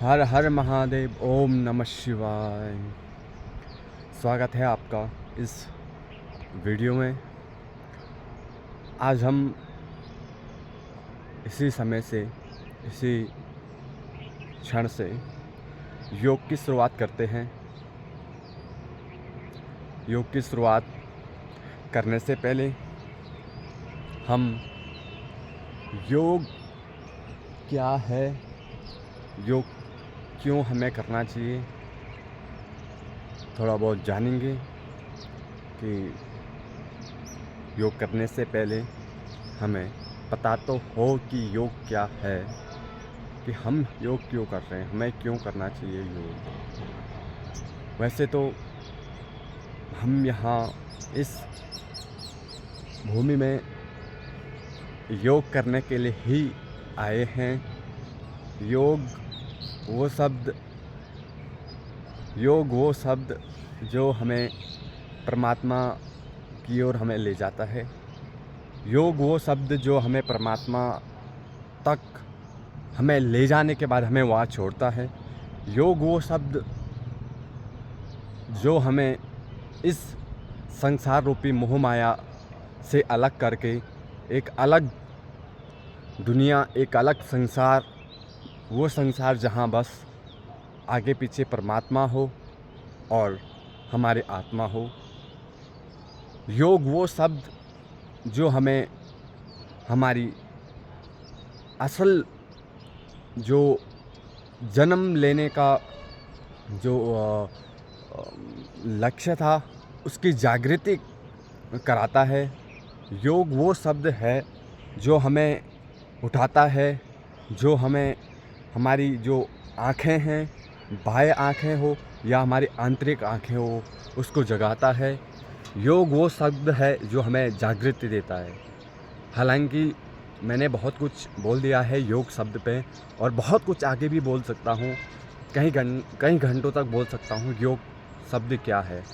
हर हर महादेव। ओम नमः शिवाय। स्वागत है आपका इस वीडियो में। आज हम इसी समय से, इसी क्षण से योग की शुरुआत करते हैं। योग की शुरुआत करने से पहले हम योग क्या है, योग क्यों हमें करना चाहिए, थोड़ा बहुत जानेंगे कि योग करने से पहले हमें पता तो हो कि योग क्या है, कि हम योग क्यों कर रहे हैं, हमें क्यों करना चाहिए योग। वैसे तो हम यहाँ इस भूमि में योग करने के लिए ही आए हैं। योग वो शब्द जो हमें परमात्मा की ओर हमें ले जाता है। योग वो शब्द जो हमें परमात्मा तक हमें ले जाने के बाद हमें वहाँ छोड़ता है। योग वो शब्द जो हमें इस संसार रूपी मोह माया से अलग करके एक अलग दुनिया, एक अलग संसार, वो संसार जहाँ बस आगे पीछे परमात्मा हो और हमारे आत्मा हो। योग वो शब्द जो हमें हमारी असल जो जन्म लेने का जो लक्ष्य था उसकी जागृति कराता है। योग वो शब्द है जो हमें उठाता है, जो हमें हमारी जो आँखें हैं, बाह्य आँखें हो या हमारी आंतरिक आँखें हो, उसको जगाता है। योग वो शब्द है जो हमें जागृति देता है। हालांकि मैंने बहुत कुछ बोल दिया है योग शब्द पे, और बहुत कुछ आगे भी बोल सकता हूँ, कई घंटों तक बोल सकता हूँ योग शब्द क्या है।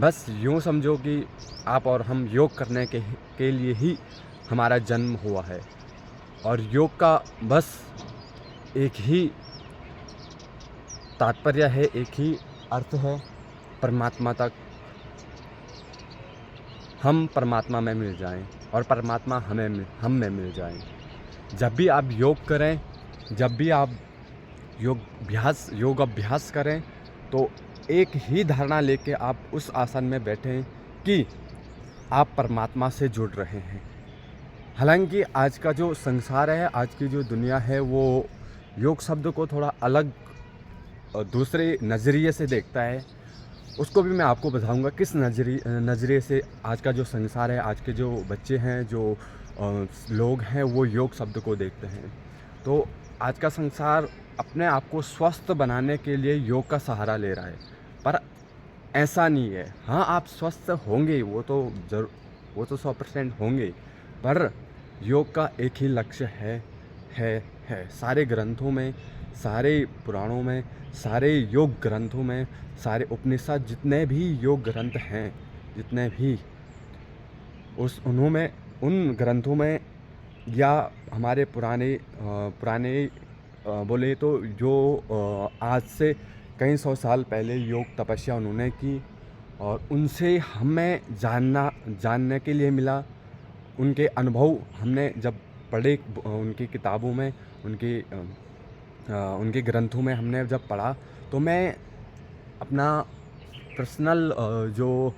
बस यूँ समझो कि आप और हम योग करने के लिए ही हमारा जन्म हुआ है, और योग का बस एक ही तात्पर्य है, एक ही अर्थ है, परमात्मा तक हम परमात्मा में मिल जाएं और परमात्मा हम में मिल जाएं। जब भी आप योग करें, जब भी आप योग अभ्यास करें, तो एक ही धारणा लेके आप उस आसन में बैठें कि आप परमात्मा से जुड़ रहे हैं। हालांकि आज का जो संसार है, आज की जो दुनिया है, वो योग शब्द को थोड़ा अलग दूसरे नज़रिए से देखता है। उसको भी मैं आपको बताऊंगा किस नज़रिए से आज का जो संसार है, आज के जो बच्चे हैं, जो लोग हैं, वो योग शब्द को देखते हैं। तो आज का संसार अपने आप को स्वस्थ बनाने के लिए योग का सहारा ले रहा है, पर ऐसा नहीं है। हाँ, आप स्वस्थ होंगे, वो तो 100% होंगे, पर योग का एक ही लक्ष्य है। सारे ग्रंथों में, सारे पुराणों में, सारे योग ग्रंथों में, सारे उपनिषद, जितने भी योग ग्रंथ हैं, जितने भी उन ग्रंथों में या हमारे पुराने बोले तो जो आज से कई सौ साल पहले योग तपस्या उन्होंने की, और उनसे हमें जानने के लिए मिला। उनके अनुभव हमने जब पढ़े, उनकी किताबों में, उनके ग्रंथों में हमने जब पढ़ा, तो मैं अपना पर्सनल जो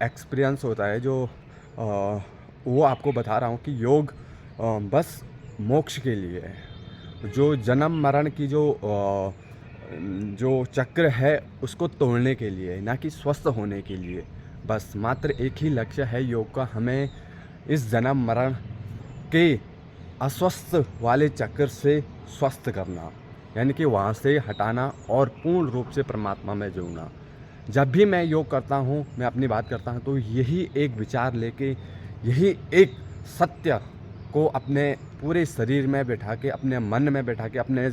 एक्सपीरियंस होता है, वो आपको बता रहा हूँ कि योग बस मोक्ष के लिए है। जो जन्म मरण की जो चक्र है, उसको तोड़ने के लिए, ना कि स्वस्थ होने के लिए। बस मात्र एक ही लक्ष्य है योग का, हमें इस जन्म मरण के अस्वस्थ वाले चक्र से स्वस्थ करना, यानी कि वहाँ से हटाना और पूर्ण रूप से परमात्मा में जुड़ना। जब भी मैं योग करता हूँ, मैं अपनी बात करता हूँ, तो यही एक विचार लेके, यही एक सत्य को अपने पूरे शरीर में बैठा के, अपने मन में बैठा के, अपने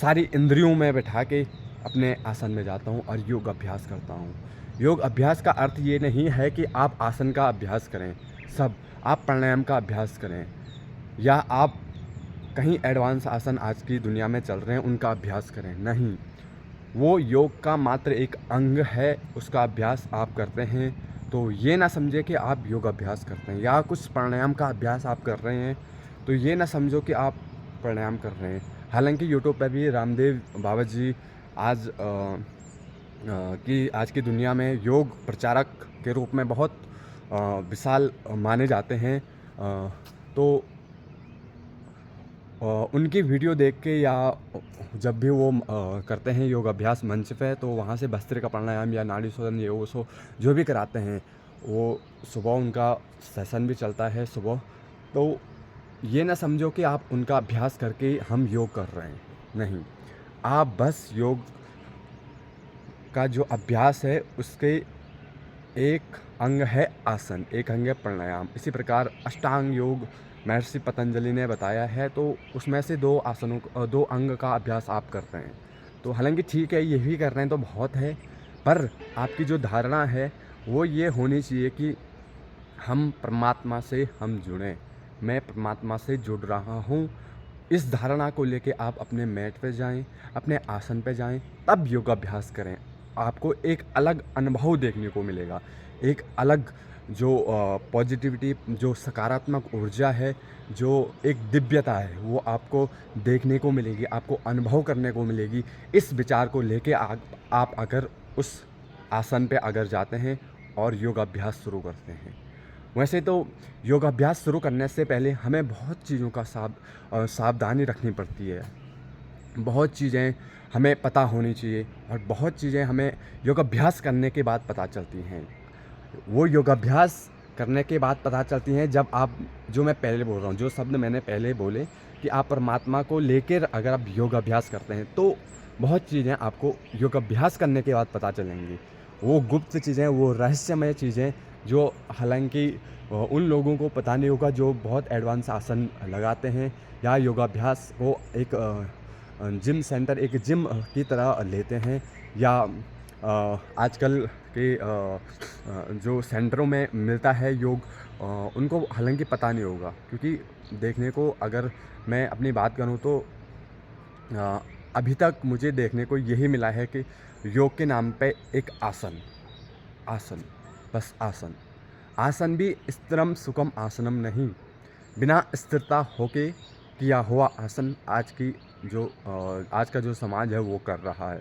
सारी इंद्रियों में बैठा के अपने आसन में जाता हूँ और योग अभ्यास करता हूँ। योग अभ्यास का अर्थ ये नहीं है कि आप आसन का अभ्यास करें, आप प्राणायाम का अभ्यास करें, या आप कहीं एडवांस आसन आज की दुनिया में चल रहे हैं उनका अभ्यास करें, नहीं। वो योग का मात्र एक अंग है, उसका अभ्यास आप करते हैं तो ये ना समझे कि आप योग अभ्यास करते हैं, या कुछ प्राणायाम का अभ्यास आप कर रहे हैं तो ये ना समझो कि आप प्राणायाम कर रहे हैं। हालांकि यूट्यूब पे भी रामदेव बाबा जी आज की दुनिया में योग प्रचारक के रूप में बहुत विशाल माने जाते हैं। तो उनकी वीडियो देख के या जब भी वो करते हैं योग अभ्यास मंच पे, तो वहाँ से भस्त्रिका प्राणायाम या नाड़ी शोधन ये वो जो भी कराते हैं, वो सुबह उनका सेशन भी चलता है सुबह। तो ये ना समझो कि आप उनका अभ्यास करके हम योग कर रहे हैं, नहीं। आप बस योग का जो अभ्यास है उसके एक अंग है आसन, एक अंग है प्राणायाम। इसी प्रकार अष्टांग योग महर्षि पतंजलि ने बताया है, तो उसमें से 2 अंग का अभ्यास आप कर रहे हैं। तो हालांकि ठीक है, यही कर रहे हैं तो बहुत है, पर आपकी जो धारणा है वो ये होनी चाहिए कि हम परमात्मा से हम जुड़ें, मैं परमात्मा से जुड़ रहा हूँ। इस धारणा को लेके आप अपने मैट पे जाएं, अपने आसन पे जाएं, तब योगाभ्यास करें। आपको एक अलग अनुभव देखने को मिलेगा, एक अलग जो पॉजिटिविटी, जो सकारात्मक ऊर्जा है, जो एक दिव्यता है, वो आपको देखने को मिलेगी, आपको अनुभव करने को मिलेगी। इस विचार को लेके आप अगर उस आसन पे अगर जाते हैं और योगाभ्यास शुरू करते हैं। वैसे तो योगाभ्यास शुरू करने से पहले हमें बहुत चीज़ों का सावधानी रखनी पड़ती है। बहुत चीज़ें हमें पता होनी चाहिए और बहुत चीज़ें हमें योगाभ्यास करने के बाद पता चलती हैं। वो योगाभ्यास करने के बाद पता चलती हैं जब आप, जो मैं पहले बोल रहा हूँ, जो शब्द मैंने पहले बोले कि आप परमात्मा को लेकर अगर आप योगाभ्यास करते हैं तो बहुत चीज़ें आपको योगाभ्यास करने के बाद पता चलेंगी। वो गुप्त चीज़ें, वो रहस्यमय चीज़ें जो हालांकि उन लोगों को पता नहीं होगा जो बहुत एडवांस आसन लगाते हैं या योगाभ्यास को एक जिम सेंटर, एक जिम की तरह लेते हैं, या आजकल के जो सेंटरों में मिलता है योग, उनको हालांकि पता नहीं होगा। क्योंकि देखने को अगर मैं अपनी बात करूं तो अभी तक मुझे देखने को यही मिला है कि योग के नाम पे एक आसन, आसन, बस आसन। आसन भी स्थिरम सुखम आसनम नहीं, बिना स्थिरता होके किया हुआ आसन आज का जो समाज है वो कर रहा है।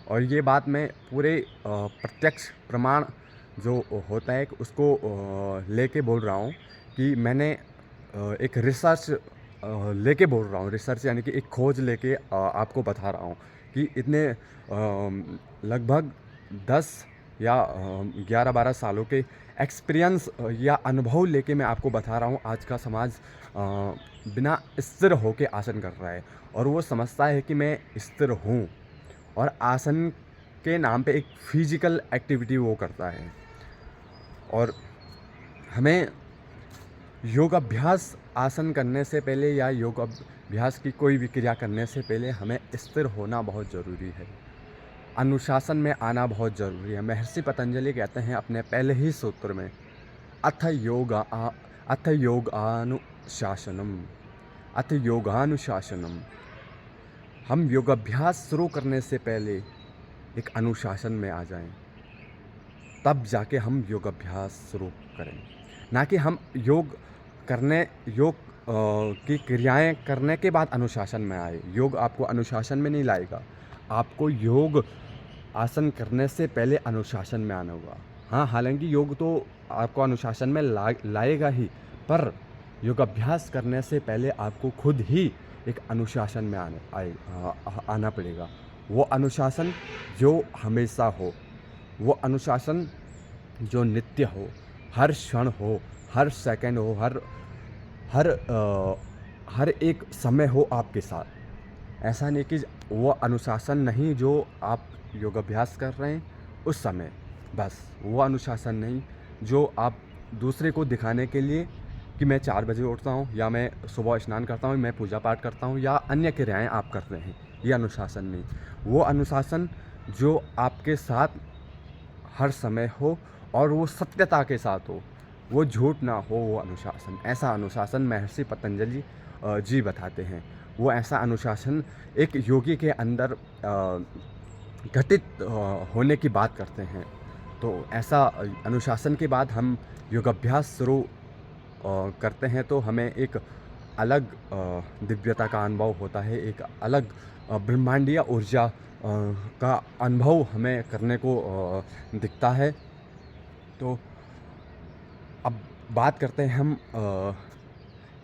और ये बात मैं पूरे प्रत्यक्ष प्रमाण जो होता है उसको लेके बोल रहा हूँ कि मैंने एक रिसर्च लेके बोल रहा हूँ। रिसर्च यानी कि एक खोज लेके आपको बता रहा हूँ कि इतने लगभग 10 या 11-12 सालों के एक्सपीरियंस या अनुभव लेके मैं आपको बता रहा हूँ। आज का समाज बिना स्थिर होके आसन कर रहा है और वो समझता है कि मैं स्थिर हूँ, और आसन के नाम पे एक फिजिकल एक्टिविटी वो करता है। और हमें योगाभ्यास आसन करने से पहले या योगाभ्यास की कोई भी क्रिया करने से पहले हमें स्थिर होना बहुत ज़रूरी है, अनुशासन में आना बहुत ज़रूरी है। महर्षि पतंजलि कहते हैं अपने पहले ही सूत्र में, अथ योगानुशासनम। हम योगाभ्यास शुरू करने से पहले एक अनुशासन में आ जाएं, तब जाके हम योगाभ्यास शुरू करें। ना कि हम योग की क्रियाएं करने के बाद अनुशासन में आए। योग आपको अनुशासन में नहीं लाएगा, आपको योग आसन करने से पहले अनुशासन में आना होगा। हाँ, हालांकि योग तो आपको अनुशासन में लाएगा ही, पर योगाभ्यास करने से पहले आपको खुद ही एक अनुशासन में आना पड़ेगा। वो अनुशासन जो हमेशा हो, वो अनुशासन जो नित्य हो, हर क्षण हो, हर सेकंड हो, हर एक समय हो आपके साथ। ऐसा नहीं कि वो अनुशासन नहीं जो आप योगाभ्यास कर रहे हैं उस समय, बस वो अनुशासन नहीं जो आप दूसरे को दिखाने के लिए कि मैं 4 बजे उठता हूँ, या मैं सुबह स्नान करता हूँ, मैं पूजा पाठ करता हूँ, या अन्य क्रियाएं आप कर रहे हैं, ये अनुशासन नहीं। वो अनुशासन जो आपके साथ हर समय हो और वो सत्यता के साथ हो, वो झूठ ना हो, वो अनुशासन। ऐसा अनुशासन महर्षि पतंजलि जी बताते हैं। वो ऐसा अनुशासन एक योगी के अंदर घटित होने की बात करते हैं। तो ऐसा अनुशासन के बाद हम योगाभ्यास शुरू करते हैं तो हमें एक अलग दिव्यता का अनुभव होता है, एक अलग ब्रह्मांडीय ऊर्जा का अनुभव हमें करने को दिखता है। तो अब बात करते हैं हम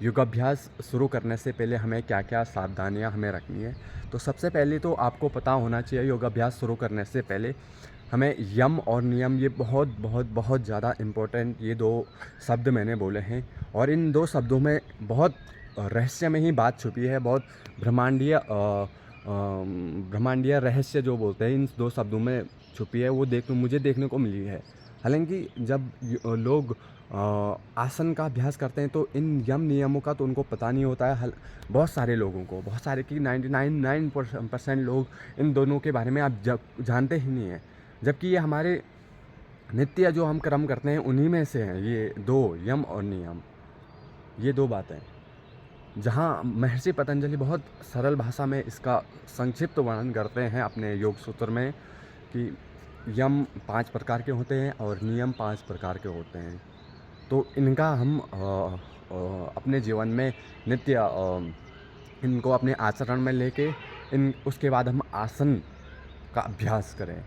योगाभ्यास शुरू करने से पहले हमें क्या-क्या सावधानियाँ हमें रखनी है। तो सबसे पहले तो आपको पता होना चाहिए योगाभ्यास शुरू करने से पहले हमें यम और नियम, ये बहुत बहुत बहुत ज़्यादा इम्पोर्टेंट ये 2 शब्द मैंने बोले हैं और इन 2 शब्दों में बहुत रहस्यमयी बात छुपी है, बहुत ब्रह्मांडीय रहस्य जो बोलते हैं इन 2 शब्दों में छुपी है, वो मुझे देखने को मिली है। हालाँकि जब लोग आसन का अभ्यास करते हैं तो इन यम नियमों का तो उनको पता नहीं होता है। बहुत सारे लोगों को, बहुत सारे कि 99% लोग इन दोनों के बारे में आप जानते ही नहीं हैं। जबकि ये हमारे नित्य जो हम कर्म करते हैं उन्हीं में से हैं ये 2 यम और नियम, ये 2 बातें। जहाँ महर्षि पतंजलि बहुत सरल भाषा में इसका संक्षिप्त वर्णन करते हैं अपने योग सूत्र में कि यम 5 प्रकार के होते हैं और नियम 5 प्रकार के होते हैं। तो इनका हम अपने जीवन में नित्य इनको अपने आचरण में लेके उसके बाद हम आसन का अभ्यास करें।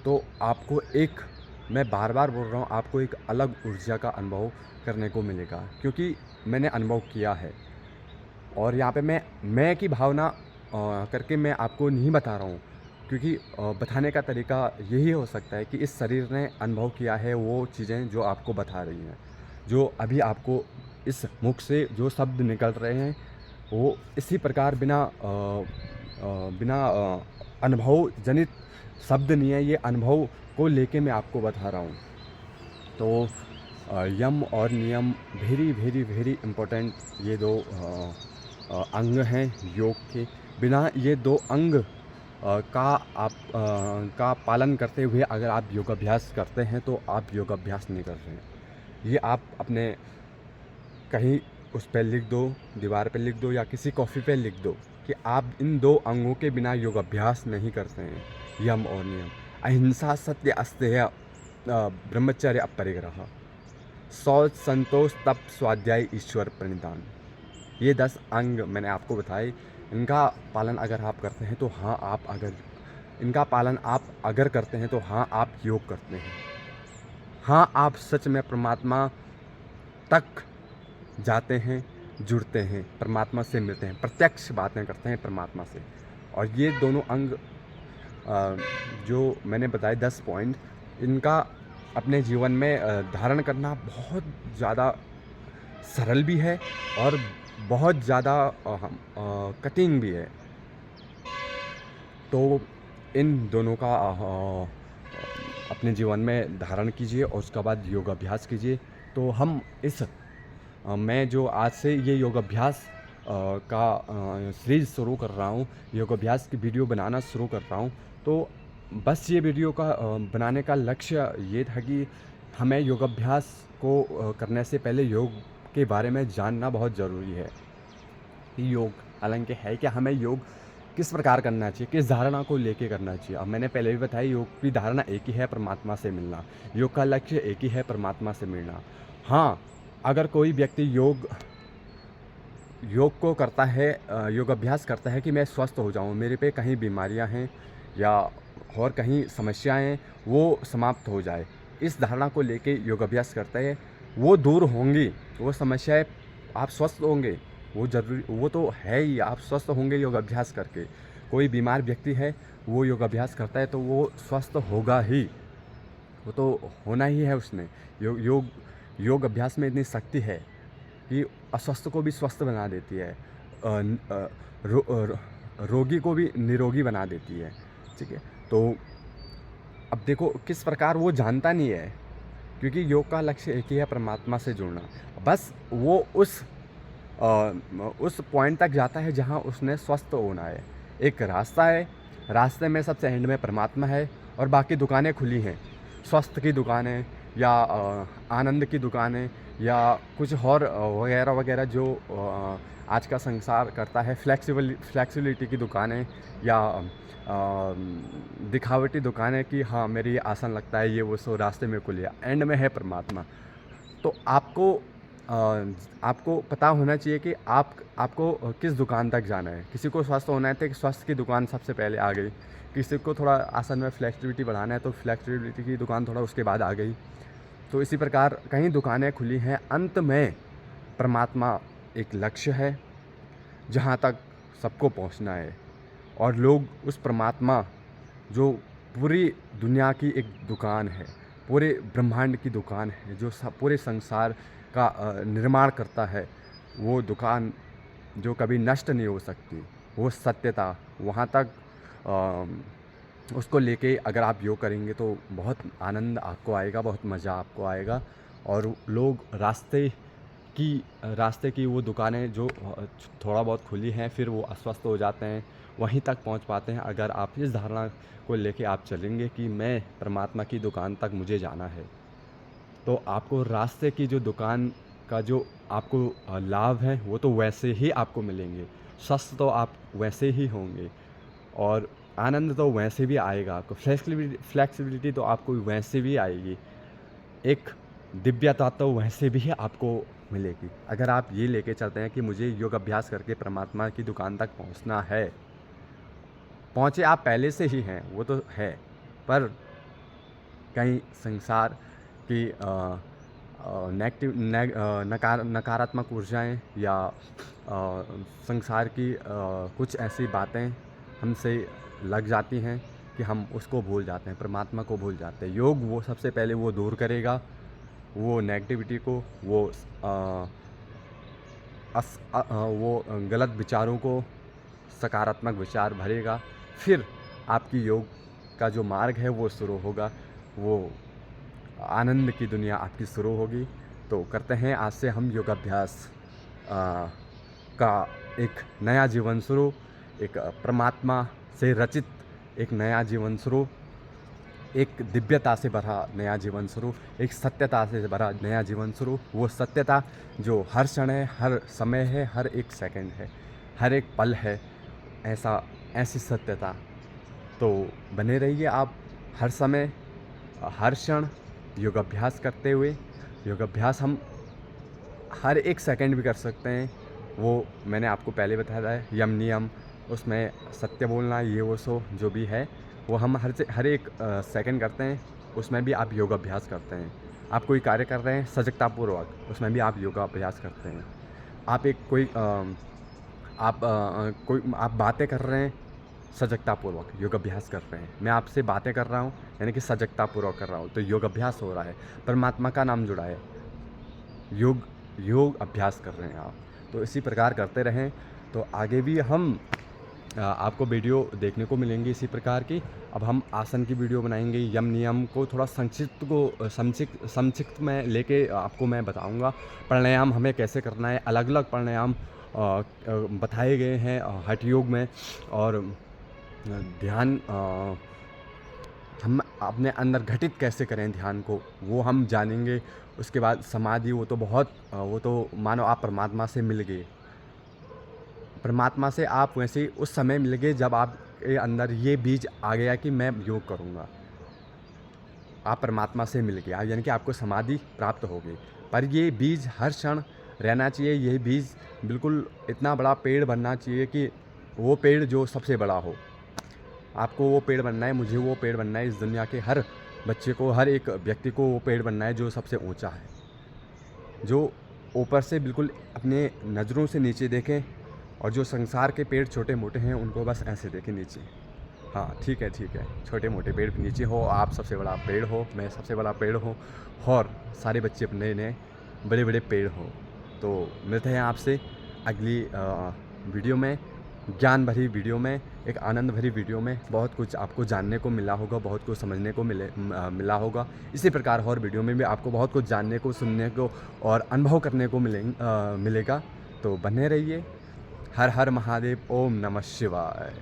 तो आपको मैं बार-बार बोल रहा हूँ, आपको एक अलग ऊर्जा का अनुभव करने को मिलेगा, क्योंकि मैंने अनुभव किया है। और यहाँ पे मैं की भावना करके मैं आपको नहीं बता रहा हूँ, क्योंकि बताने का तरीका यही हो सकता है कि इस शरीर ने अनुभव किया है वो चीज़ें जो आपको बता रही हैं। जो अभी आपको इस मुख से जो शब्द निकल रहे हैं वो इसी प्रकार बिना अनुभव जनित शब्द नहीं है, ये अनुभव को लेके मैं आपको बता रहा हूँ। तो यम और नियम वेरी इम्पोर्टेंट ये 2 अंग हैं योग के। बिना ये 2 अंग का पालन करते हुए अगर आप योगाभ्यास करते हैं तो आप योगाभ्यास नहीं कर रहे हैं। ये आप अपने कहीं उस पे लिख दो, दीवार पे लिख दो या किसी कॉपी पे लिख दो कि आप इन 2 अंगों के बिना योगाभ्यास नहीं करते हैं, यम और नियम। अहिंसा, सत्य, अस्तेय, ब्रह्मचर्य, अपरिग्रह, शौच, संतोष, तप, स्वाध्याय, ईश्वर प्रणिधान। ये 10 अंग मैंने आपको बताए। इनका पालन अगर आप करते हैं तो हाँ, इनका पालन आप अगर करते हैं तो हाँ, आप योग करते हैं। हाँ, आप सच में परमात्मा तक जाते हैं, जुड़ते हैं, परमात्मा से मिलते हैं, प्रत्यक्ष बातें करते हैं परमात्मा से। और ये दोनों अंग जो मैंने बताए 10 पॉइंट, इनका अपने जीवन में धारण करना बहुत ज़्यादा सरल भी है और बहुत ज़्यादा कठिन भी है। तो इन दोनों का अपने जीवन में धारण कीजिए और उसके बाद योगाभ्यास कीजिए। तो हम मैं जो आज से ये योगाभ्यास का सीरीज़ शुरू कर रहा हूँ, योगाभ्यास की वीडियो बनाना शुरू कर रहा हूँ। तो बस ये वीडियो का बनाने का लक्ष्य ये था कि हमें योगाभ्यास को करने से पहले योग के बारे में जानना बहुत ज़रूरी है कि योग हालांकि है क्या, हमें योग किस प्रकार करना चाहिए, किस धारणा को लेके करना चाहिए। अब मैंने पहले भी बताया योग की धारणा एक ही है, परमात्मा से मिलना। योग का लक्ष्य एक ही है, परमात्मा से मिलना। हाँ, अगर कोई व्यक्ति योग को करता है, योगाभ्यास करता है कि मैं स्वस्थ हो जाऊँ, मेरे पे कहीं बीमारियाँ हैं या और कहीं समस्याएं वो समाप्त हो जाए, इस धारणा को लेके योगाभ्यास करते हैं, वो दूर होंगी, वो समस्याएं, आप स्वस्थ होंगे, वो तो है ही, आप स्वस्थ होंगे योगाभ्यास करके। कोई बीमार व्यक्ति है वो योगाभ्यास करता है तो वो स्वस्थ होगा ही, वो तो होना ही है उसने। योग अभ्यास में इतनी शक्ति है कि अस्वस्थ को भी स्वस्थ बना देती है, रोगी को भी निरोगी बना देती है। ठीक है, तो अब देखो किस प्रकार वो जानता नहीं है, क्योंकि योग का लक्ष्य एक ही है, परमात्मा से जुड़ना। बस वो उस पॉइंट तक जाता है जहाँ उसने स्वस्थ होना है। एक रास्ता है, रास्ते में सबसे एंड में परमात्मा है और बाकी दुकानें खुली हैं, स्वस्थ की दुकानें या आनंद की दुकानें या कुछ और वगैरह वगैरह जो आज का संसार करता है, फ्लेक्सिबिलिटी की दुकानें या दिखावटी दुकानें कि हाँ मेरी ये आसान लगता है, ये वो सो रास्ते में को लिया, एंड में है परमात्मा। तो आपको पता होना चाहिए कि आपको किस दुकान तक जाना है। किसी को स्वस्थ होना है तो स्वास्थ्य की दुकान सबसे पहले आ गई, किसी को थोड़ा आसन में फ्लेक्सिबिलिटी बढ़ाना है तो फ्लेक्सिबिलिटी की दुकान थोड़ा उसके बाद आ गई। तो इसी प्रकार कई दुकानें खुली हैं, अंत में परमात्मा एक लक्ष्य है जहाँ तक सबको पहुँचना है। और लोग उस परमात्मा जो पूरी दुनिया की एक दुकान है, पूरे ब्रह्मांड की दुकान है, जो पूरे संसार का निर्माण करता है, वो दुकान जो कभी नष्ट नहीं हो सकती, वो सत्यता, वहाँ तक उसको लेके अगर आप योग करेंगे तो बहुत आनंद आपको आएगा, बहुत मज़ा आपको आएगा। और लोग रास्ते की वो दुकानें जो थोड़ा बहुत खुली हैं, फिर वो अस्वस्थ हो जाते हैं, वहीं तक पहुंच पाते हैं। अगर आप इस धारणा को लेके आप चलेंगे कि मैं परमात्मा की दुकान तक मुझे जाना है, तो आपको रास्ते की जो दुकान का जो आपको लाभ है वो तो वैसे ही आपको मिलेंगे, स्वस्थ तो आप वैसे ही होंगे, और आनंद तो वैसे भी आएगा आपको, फ्लेक्सिबिलिटी तो आपको वैसे भी आएगी, एक दिव्यता तो वैसे भी आपको मिलेगी। अगर आप ये लेके चलते हैं कि मुझे योग अभ्यास करके परमात्मा की दुकान तक पहुंचना है, पहुँचे आप पहले से ही हैं, वो तो है, पर कहीं संसार की नकारात्मक ऊर्जाएं या संसार की कुछ ऐसी बातें हमसे लग जाती हैं कि हम उसको भूल जाते हैं, परमात्मा को भूल जाते हैं। योग वो सबसे पहले वो दूर करेगा, वो नेगेटिविटी को, वो गलत विचारों को सकारात्मक विचार भरेगा, फिर आपकी योग का जो मार्ग है वो शुरू होगा, वो आनंद की दुनिया आपकी शुरू होगी। तो करते हैं आज से हम योगाभ्यास का एक नया जीवन शुरू, एक परमात्मा से रचित एक नया जीवन शुरू, एक दिव्यता से भरा नया जीवन शुरू, एक सत्यता से भरा नया जीवन शुरू। वो सत्यता जो हर क्षण है, हर समय है, हर एक सेकंड है, हर एक पल है, ऐसी सत्यता। तो बने रहिए आप हर समय, हर क्षण योगाभ्यास करते हुए। योगाभ्यास हम हर एक सेकंड भी कर सकते हैं, वो मैंने आपको पहले बताया है, यम नियम, उसमें सत्य बोलना, ये वो सो जो भी है वो हम हर एक सेकंड करते हैं, उसमें भी आप योगाभ्यास करते हैं। आप कोई कार्य कर रहे हैं सजगतापूर्वक, उसमें भी आप योगाभ्यास करते हैं। आप आप बातें कर रहे हैं सजगतापूर्वक, योगाभ्यास कर रहे हैं। मैं आपसे बातें कर रहा हूँ यानी कि सजगतापूर्वक कर रहा हूँ, तो योगाभ्यास हो रहा है, परमात्मा का नाम जुड़ा है, योग अभ्यास कर रहे हैं आप। तो इसी प्रकार करते रहें, तो आगे भी हम आपको वीडियो देखने को मिलेंगी इसी प्रकार की। अब हम आसन की वीडियो बनाएंगे, यम नियम को थोड़ा संक्षिप्त में लेके आपको मैं बताऊंगा। प्राणायाम हमें कैसे करना है, अलग अलग प्राणायाम बताए गए हैं हठ योग में, और ध्यान हम अपने अंदर घटित कैसे करें ध्यान को, वो हम जानेंगे। उसके बाद समाधि, वो तो मानो आप परमात्मा से मिल गए, परमात्मा से आप वैसे उस समय मिल गए जब आपके अंदर ये बीज आ गया कि मैं योग करूँगा, आप परमात्मा से मिल गया, यानी कि आपको समाधि प्राप्त हो गई। पर ये बीज हर क्षण रहना चाहिए, यही बीज बिल्कुल इतना बड़ा पेड़ बनना चाहिए कि वो पेड़ जो सबसे बड़ा हो। आपको वो पेड़ बनना है, मुझे वो पेड़ बनना है, इस दुनिया के हर बच्चे को, हर एक व्यक्ति को वो पेड़ बनना है जो सबसे ऊंचा है, जो ऊपर से बिल्कुल अपने नज़रों से नीचे देखें, और जो संसार के पेड़ छोटे मोटे हैं उनको बस ऐसे देखें नीचे। हाँ ठीक है, छोटे मोटे पेड़ नीचे हो, आप सबसे बड़ा पेड़ हो, मैं सबसे बड़ा पेड़ हो, और सारे बच्चे अपने नए बड़े बड़े पेड़ हो। तो मिलते हैं आपसे अगली वीडियो में, ज्ञान भरी वीडियो में, एक आनंद भरी वीडियो में। बहुत कुछ आपको जानने को मिला होगा, बहुत कुछ समझने को मिला होगा। इसी प्रकार और वीडियो में भी आपको बहुत कुछ जानने को, सुनने को और अनुभव करने को मिलेगा। तो बने रहिए। हर हर महादेव, ओम नमः शिवाय।